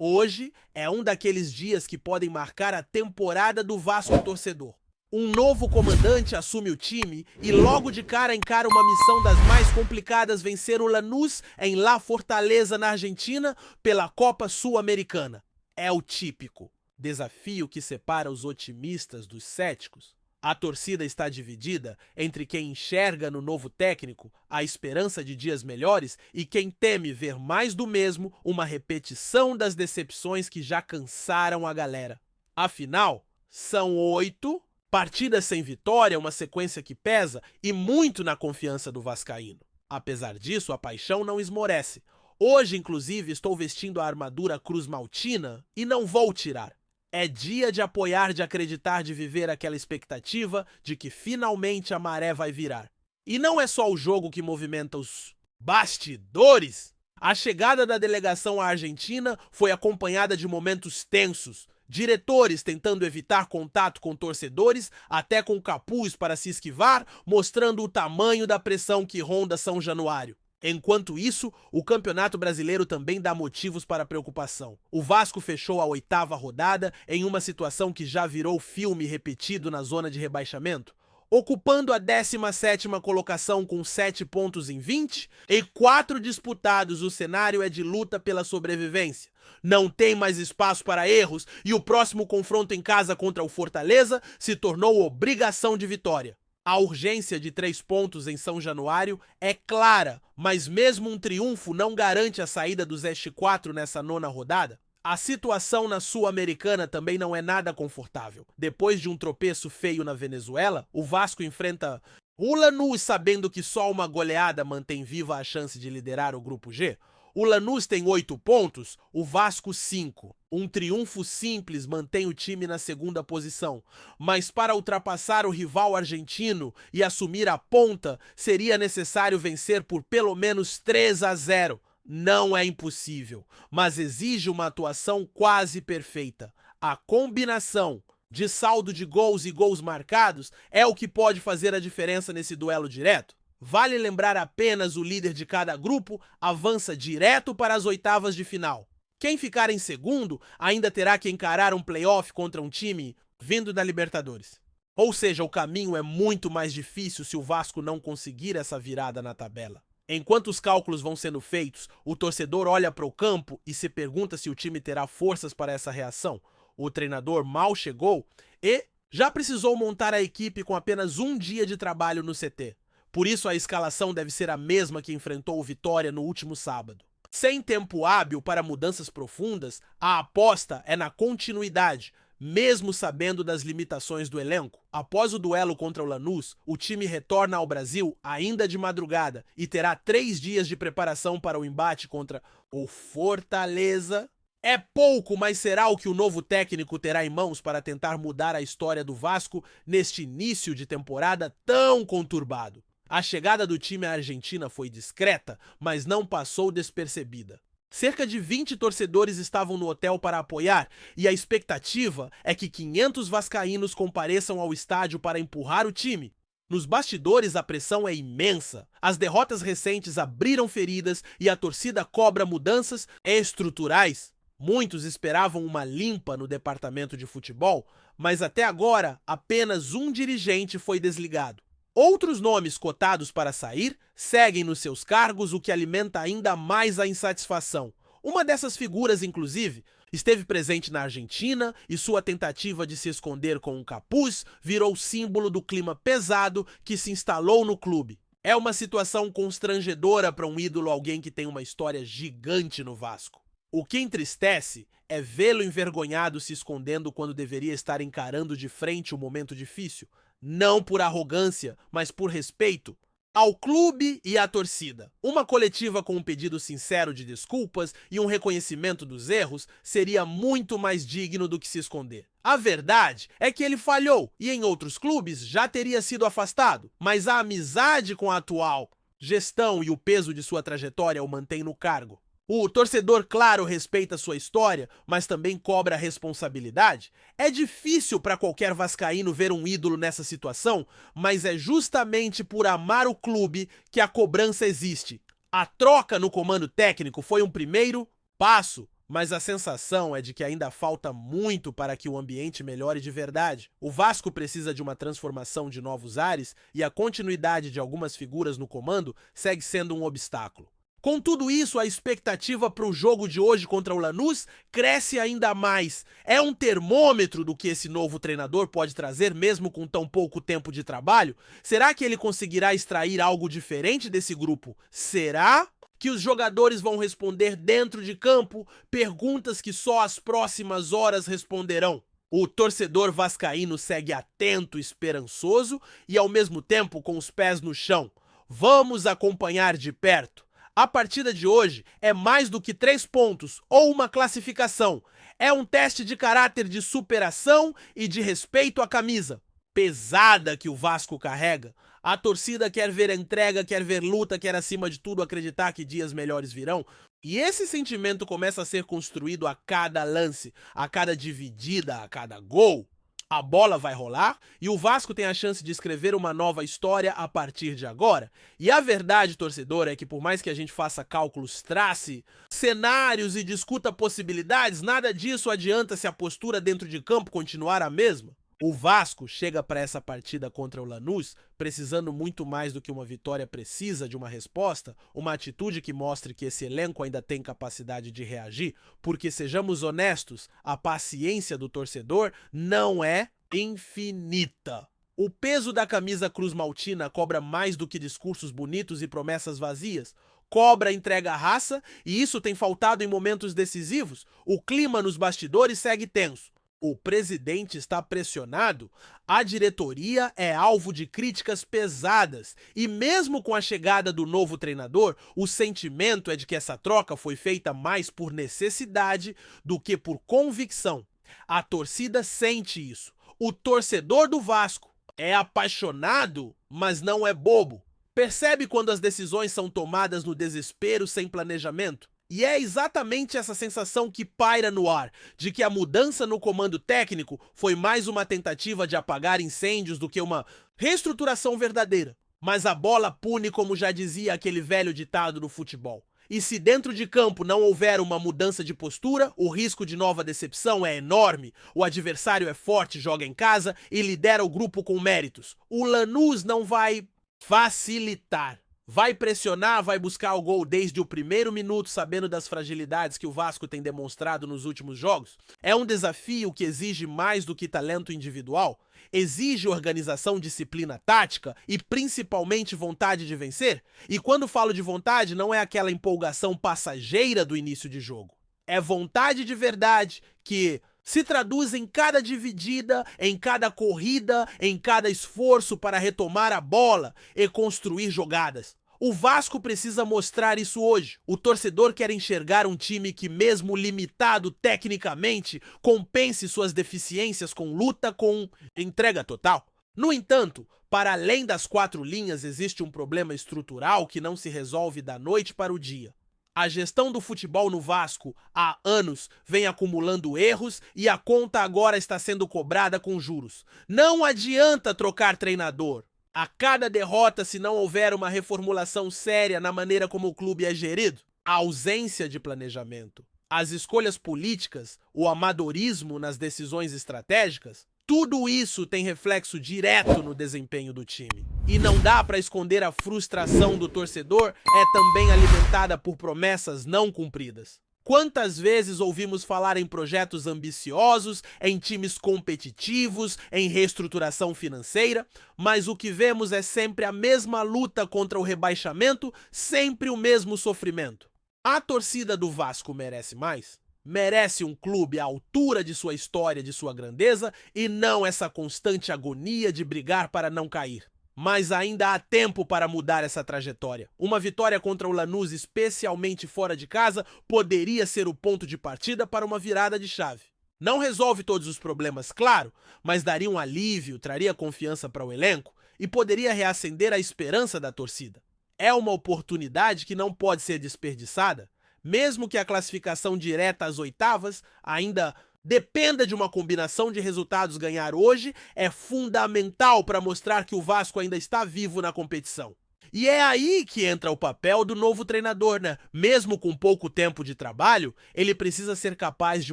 Hoje é um daqueles dias que podem marcar a temporada do Vasco torcedor. Um novo comandante assume o time e logo de cara encara uma missão das mais complicadas: vencer o Lanús em La Fortaleza, na Argentina, pela Copa Sul-Americana. É o típico desafio que separa os otimistas dos céticos. A torcida está dividida entre quem enxerga no novo técnico a esperança de dias melhores e quem teme ver mais do mesmo, uma repetição das decepções que já cansaram a galera. Afinal, são 8 partidas sem vitória, uma sequência que pesa e muito na confiança do vascaíno. Apesar disso, a paixão não esmorece. Hoje, inclusive, estou vestindo a armadura Cruz Maltina e não vou tirar. É dia de apoiar, de acreditar, de viver aquela expectativa de que finalmente a maré vai virar. E não é só o jogo que movimenta os bastidores. A chegada da delegação à Argentina foi acompanhada de momentos tensos. Diretores tentando evitar contato com torcedores, até com capuz para se esquivar, mostrando o tamanho da pressão que ronda São Januário. Enquanto isso, o Campeonato Brasileiro também dá motivos para preocupação. O Vasco fechou a 8ª rodada em uma situação que já virou filme repetido na zona de rebaixamento, ocupando a 17ª colocação com 7 pontos em 20 e 4 disputados. O cenário é de luta pela sobrevivência. Não tem mais espaço para erros e o próximo confronto em casa contra o Fortaleza se tornou obrigação de vitória. A urgência de 3 pontos em São Januário é clara, mas mesmo um triunfo não garante a saída do ST4 nessa 9ª rodada. A situação na Sul-Americana também não é nada confortável. Depois de um tropeço feio na Venezuela, o Vasco enfrenta o Lanús, sabendo que só uma goleada mantém viva a chance de liderar o Grupo G. O Lanús tem 8 pontos, o Vasco 5. Um triunfo simples mantém o time na 2ª posição, mas para ultrapassar o rival argentino e assumir a ponta, seria necessário vencer por pelo menos 3-0. Não é impossível, mas exige uma atuação quase perfeita. A combinação de saldo de gols e gols marcados é o que pode fazer a diferença nesse duelo direto. Vale lembrar apenas: o líder de cada grupo avança direto para as 8ª de final. Quem ficar em segundo ainda terá que encarar um playoff contra um time vindo da Libertadores. Ou seja, o caminho é muito mais difícil se o Vasco não conseguir essa virada na tabela. Enquanto os cálculos vão sendo feitos, o torcedor olha para o campo e se pergunta se o time terá forças para essa reação. O treinador mal chegou e já precisou montar a equipe com apenas um dia de trabalho no CT. Por isso, a escalação deve ser a mesma que enfrentou o Vitória no último sábado. Sem tempo hábil para mudanças profundas, a aposta é na continuidade, mesmo sabendo das limitações do elenco. Após o duelo contra o Lanús, o time retorna ao Brasil ainda de madrugada e terá 3 dias de preparação para o embate contra o Fortaleza. É pouco, mas será o que o novo técnico terá em mãos para tentar mudar a história do Vasco neste início de temporada tão conturbado. A chegada do time à Argentina foi discreta, mas não passou despercebida. Cerca de 20 torcedores estavam no hotel para apoiar e a expectativa é que 500 vascaínos compareçam ao estádio para empurrar o time. Nos bastidores, a pressão é imensa. As derrotas recentes abriram feridas e a torcida cobra mudanças estruturais. Muitos esperavam uma limpa no departamento de futebol, mas até agora apenas um dirigente foi desligado. Outros nomes cotados para sair seguem nos seus cargos, o que alimenta ainda mais a insatisfação. Uma dessas figuras, inclusive, esteve presente na Argentina e sua tentativa de se esconder com um capuz virou símbolo do clima pesado que se instalou no clube. É uma situação constrangedora para um ídolo, alguém que tem uma história gigante no Vasco. O que entristece é vê-lo envergonhado, se escondendo quando deveria estar encarando de frente o momento difícil. Não por arrogância, mas por respeito ao clube e à torcida. Uma coletiva com um pedido sincero de desculpas e um reconhecimento dos erros seria muito mais digno do que se esconder. A verdade é que ele falhou e em outros clubes já teria sido afastado, mas a amizade com a atual gestão e o peso de sua trajetória o mantém no cargo. O torcedor, claro, respeita sua história, mas também cobra a responsabilidade. É difícil para qualquer vascaíno ver um ídolo nessa situação, mas é justamente por amar o clube que a cobrança existe. A troca no comando técnico foi um primeiro passo, Mas a sensação é de que ainda falta muito para que o ambiente melhore de verdade. O Vasco precisa de uma transformação de novos ares e a continuidade de algumas figuras no comando segue sendo um obstáculo. Com tudo isso, a expectativa para o jogo de hoje contra o Lanús cresce ainda mais. É um termômetro do que esse novo treinador pode trazer, mesmo com tão pouco tempo de trabalho? Será que ele conseguirá extrair algo diferente desse grupo? Será que os jogadores vão responder dentro de campo perguntas que só as próximas horas responderão? O torcedor vascaíno segue atento, esperançoso e ao mesmo tempo com os pés no chão. Vamos acompanhar de perto. A partida de hoje é mais do que 3 pontos ou uma classificação. É um teste de caráter, de superação e de respeito à camisa pesada que o Vasco carrega. A torcida quer ver entrega, quer ver luta, quer acima de tudo acreditar que dias melhores virão. E esse sentimento começa a ser construído a cada lance, a cada dividida, a cada gol. A bola vai rolar e o Vasco tem a chance de escrever uma nova história a partir de agora. E a verdade, torcedor, é que por mais que a gente faça cálculos, trace cenários e discuta possibilidades, nada disso adianta se a postura dentro de campo continuar a mesma. O Vasco chega para essa partida contra o Lanús precisando muito mais do que uma vitória precisa de uma resposta, uma atitude que mostre que esse elenco ainda tem capacidade de reagir, porque sejamos honestos, a paciência do torcedor não é infinita. O peso da camisa Cruz Maltina cobra mais do que discursos bonitos e promessas vazias. Cobra, entrega a raça e isso tem faltado em momentos decisivos. O clima nos bastidores segue tenso. O presidente está pressionado, a diretoria é alvo de críticas pesadas e mesmo com a chegada do novo treinador, o sentimento é de que essa troca foi feita mais por necessidade do que por convicção. A torcida sente isso. O torcedor do Vasco é apaixonado, mas não é bobo. Percebe quando as decisões são tomadas no desespero sem planejamento? E é exatamente essa sensação que paira no ar, de que a mudança no comando técnico foi mais uma tentativa de apagar incêndios do que uma reestruturação verdadeira. Mas a bola pune, como já dizia aquele velho ditado do futebol. E se dentro de campo não houver uma mudança de postura, o risco de nova decepção é enorme. O adversário é forte, joga em casa e lidera o grupo com méritos. O Lanús não vai facilitar. Vai pressionar, vai buscar o gol desde o primeiro minuto, sabendo das fragilidades que o Vasco tem demonstrado nos últimos jogos? É um desafio que exige mais do que talento individual? Exige organização, disciplina tática e principalmente vontade de vencer? E quando falo de vontade, não é aquela empolgação passageira do início de jogo. É vontade de verdade que se traduz em cada dividida, em cada corrida, em cada esforço para retomar a bola e construir jogadas. O Vasco precisa mostrar isso hoje. O torcedor quer enxergar um time que, mesmo limitado tecnicamente, compense suas deficiências com luta, com entrega total. No entanto, para além das 4 linhas, existe um problema estrutural que não se resolve da noite para o dia. A gestão do futebol no Vasco há anos vem acumulando erros e a conta agora está sendo cobrada com juros. Não adianta trocar treinador. A cada derrota, se não houver uma reformulação séria na maneira como o clube é gerido, a ausência de planejamento, as escolhas políticas, o amadorismo nas decisões estratégicas, tudo isso tem reflexo direto no desempenho do time. E não dá para esconder a frustração do torcedor, é também alimentada por promessas não cumpridas. Quantas vezes ouvimos falar em projetos ambiciosos, em times competitivos, em reestruturação financeira, mas o que vemos é sempre a mesma luta contra o rebaixamento, sempre o mesmo sofrimento. A torcida do Vasco merece mais? Merece um clube à altura de sua história, de sua grandeza, e não essa constante agonia de brigar para não cair. Mas ainda há tempo para mudar essa trajetória. Uma vitória contra o Lanús, especialmente fora de casa, poderia ser o ponto de partida para uma virada de chave. Não resolve todos os problemas, claro, mas daria um alívio, traria confiança para o elenco e poderia reacender a esperança da torcida. É uma oportunidade que não pode ser desperdiçada, mesmo que a classificação direta às oitavas ainda dependa de uma combinação de resultados. Ganhar hoje é fundamental para mostrar que o Vasco ainda está vivo na competição. E é aí que entra o papel do novo treinador, né? Mesmo com pouco tempo de trabalho, ele precisa ser capaz de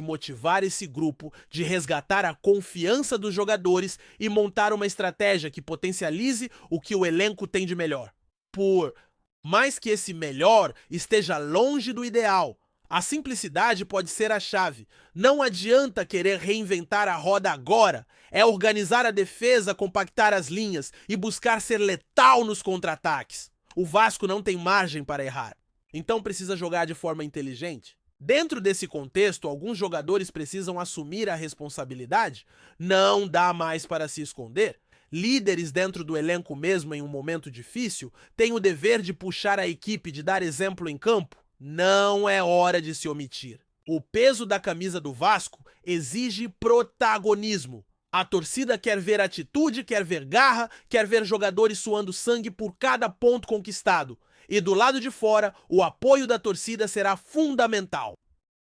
motivar esse grupo, de resgatar a confiança dos jogadores e montar uma estratégia que potencialize o que o elenco tem de melhor. Por mais que esse melhor esteja longe do ideal, a simplicidade pode ser a chave. Não adianta querer reinventar a roda agora. É organizar a defesa, compactar as linhas e buscar ser letal nos contra-ataques. O Vasco não tem margem para errar. Então precisa jogar de forma inteligente. Dentro desse contexto, alguns jogadores precisam assumir a responsabilidade. Não dá mais para se esconder. Líderes dentro do elenco mesmo em um momento difícil têm o dever de puxar a equipe, de dar exemplo em campo. Não é hora de se omitir. O peso da camisa do Vasco exige protagonismo. A torcida quer ver atitude, quer ver garra, quer ver jogadores suando sangue por cada ponto conquistado. E do lado de fora, o apoio da torcida será fundamental.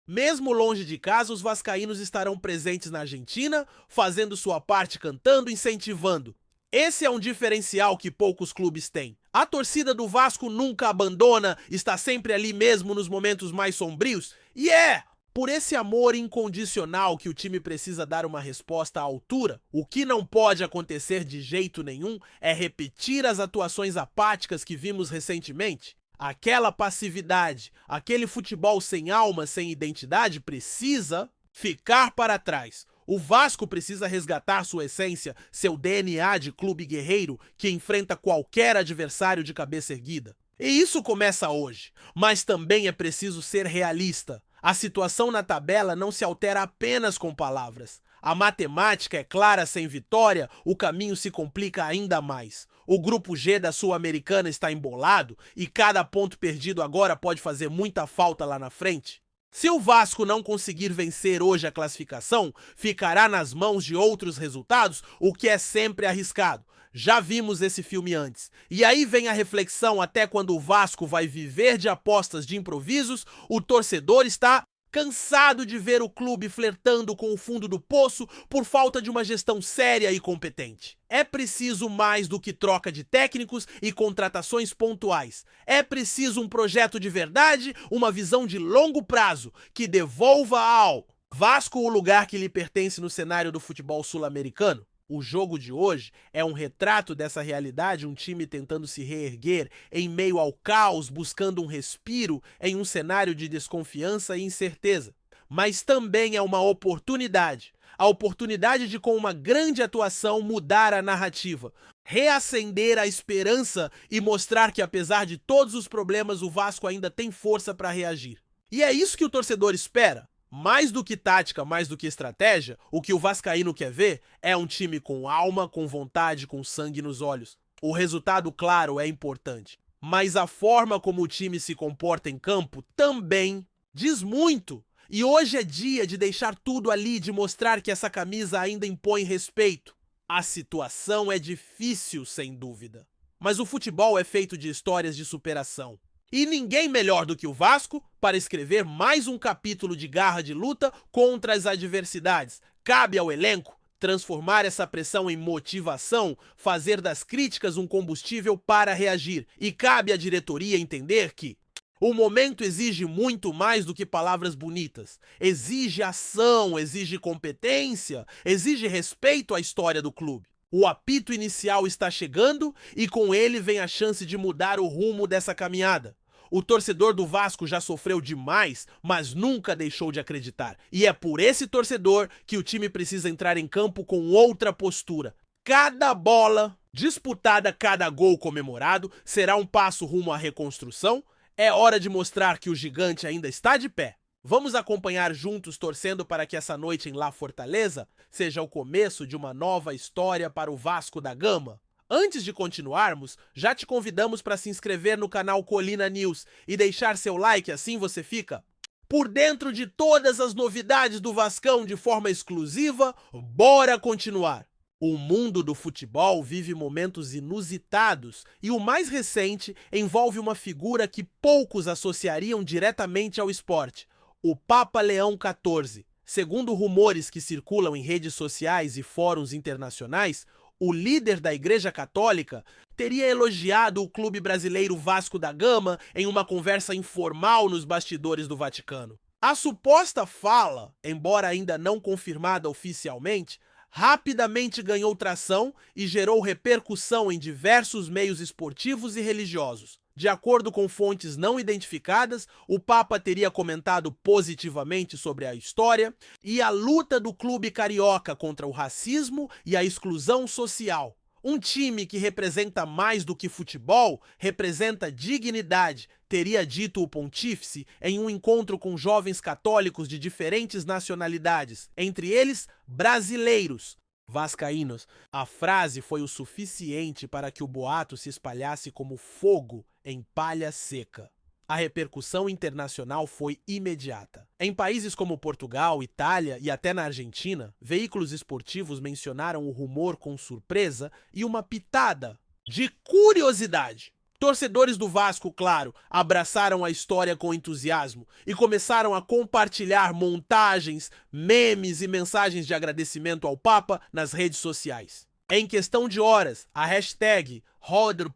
Mesmo longe de casa, os vascaínos estarão presentes na Argentina, fazendo sua parte, cantando, incentivando. Esse é um diferencial que poucos clubes têm. A torcida do Vasco nunca abandona, está sempre ali mesmo nos momentos mais sombrios. E é por esse amor incondicional que o time precisa dar uma resposta à altura. O que não pode acontecer de jeito nenhum é repetir as atuações apáticas que vimos recentemente. Aquela passividade, aquele futebol sem alma, sem identidade, precisa ficar para trás. O Vasco precisa resgatar sua essência, seu DNA de clube guerreiro que enfrenta qualquer adversário de cabeça erguida. E isso começa hoje, mas também é preciso ser realista. A situação na tabela não se altera apenas com palavras. A matemática é clara, sem vitória, o caminho se complica ainda mais. O grupo G da Sul-Americana está embolado e cada ponto perdido agora pode fazer muita falta lá na frente. Se o Vasco não conseguir vencer hoje a classificação, ficará nas mãos de outros resultados, o que é sempre arriscado. Já vimos esse filme antes. E aí vem a reflexão: até quando o Vasco vai viver de apostas de improvisos, o torcedor está cansado de ver o clube flertando com o fundo do poço por falta de uma gestão séria e competente. É preciso mais do que troca de técnicos e contratações pontuais. É preciso um projeto de verdade, uma visão de longo prazo, que devolva ao Vasco o lugar que lhe pertence no cenário do futebol sul-americano. O jogo de hoje é um retrato dessa realidade, um time tentando se reerguer em meio ao caos, buscando um respiro em um cenário de desconfiança e incerteza. Mas também é uma oportunidade. A oportunidade de, com uma grande atuação, mudar a narrativa, reacender a esperança e mostrar que, apesar de todos os problemas, o Vasco ainda tem força para reagir. E é isso que o torcedor espera. Mais do que tática, mais do que estratégia, o que o vascaíno quer ver é um time com alma, com vontade, com sangue nos olhos. O resultado, claro, é importante, mas a forma como o time se comporta em campo também diz muito. E hoje é dia de deixar tudo ali, de mostrar que essa camisa ainda impõe respeito. A situação é difícil, sem dúvida, mas o futebol é feito de histórias de superação. E ninguém melhor do que o Vasco para escrever mais um capítulo de garra de luta contra as adversidades. Cabe ao elenco transformar essa pressão em motivação, fazer das críticas um combustível para reagir. E cabe à diretoria entender que o momento exige muito mais do que palavras bonitas. Exige ação, exige competência, exige respeito à história do clube. O apito inicial está chegando e com ele vem a chance de mudar o rumo dessa caminhada. O torcedor do Vasco já sofreu demais, mas nunca deixou de acreditar. E é por esse torcedor que o time precisa entrar em campo com outra postura. Cada bola disputada, cada gol comemorado será um passo rumo à reconstrução. É hora de mostrar que o gigante ainda está de pé. Vamos acompanhar juntos, torcendo para que essa noite em La Fortaleza seja o começo de uma nova história para o Vasco da Gama. Antes de continuarmos, já te convidamos para se inscrever no canal Colina News e deixar seu like, assim você fica por dentro de todas as novidades do Vascão de forma exclusiva. Bora continuar! O mundo do futebol vive momentos inusitados e o mais recente envolve uma figura que poucos associariam diretamente ao esporte: o Papa Leão XIV. Segundo rumores que circulam em redes sociais e fóruns internacionais, O líder da Igreja Católica teria elogiado o clube brasileiro Vasco da Gama em uma conversa informal nos bastidores do Vaticano. A suposta fala, embora ainda não confirmada oficialmente, rapidamente ganhou tração e gerou repercussão em diversos meios esportivos e religiosos. De acordo com fontes não identificadas, o Papa teria comentado positivamente sobre a história e a luta do clube carioca contra o racismo e a exclusão social. Um time que representa mais do que futebol, representa dignidade, teria dito o pontífice em um encontro com jovens católicos de diferentes nacionalidades, entre eles brasileiros, vascaínos. A frase foi o suficiente para que o boato se espalhasse como fogo em palha seca. A repercussão internacional foi imediata. Em países como Portugal, Itália e até na Argentina, veículos esportivos mencionaram o rumor com surpresa e uma pitada de curiosidade. Torcedores do Vasco, claro, abraçaram a história com entusiasmo e começaram a compartilhar montagens, memes e mensagens de agradecimento ao Papa nas redes sociais. Em questão de horas, a hashtag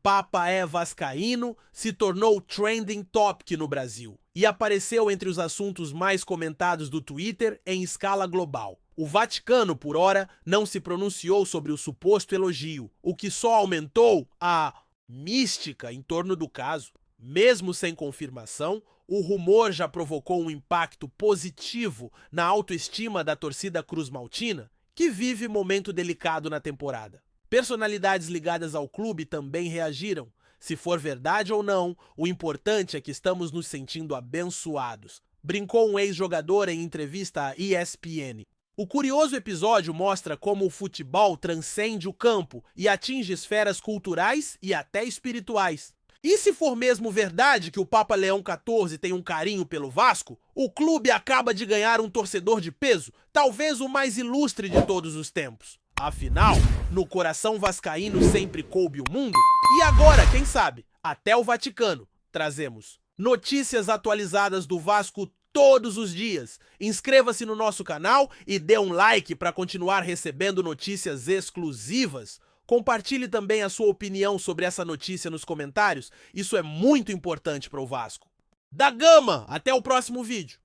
#PapaEVascaíno se tornou trending topic no Brasil e apareceu entre os assuntos mais comentados do Twitter em escala global. O Vaticano, por ora, não se pronunciou sobre o suposto elogio, o que só aumentou a mística em torno do caso. Mesmo sem confirmação, o rumor já provocou um impacto positivo na autoestima da torcida cruz-maltina, que vive momento delicado na temporada. Personalidades ligadas ao clube também reagiram. Se for verdade ou não, o importante é que estamos nos sentindo abençoados, brincou um ex-jogador em entrevista à ESPN. O curioso episódio mostra como o futebol transcende o campo e atinge esferas culturais e até espirituais. E se for mesmo verdade que o Papa Leão XIV tem um carinho pelo Vasco, o clube acaba de ganhar um torcedor de peso, talvez o mais ilustre de todos os tempos. Afinal, no coração vascaíno sempre coube o mundo, e agora, quem sabe, até o Vaticano, trazemos notícias atualizadas do Vasco todos os dias. Inscreva-se no nosso canal e dê um like para continuar recebendo notícias exclusivas. Compartilhe também a sua opinião sobre essa notícia nos comentários, isso é muito importante para o Vasco. Da Gama, até o próximo vídeo.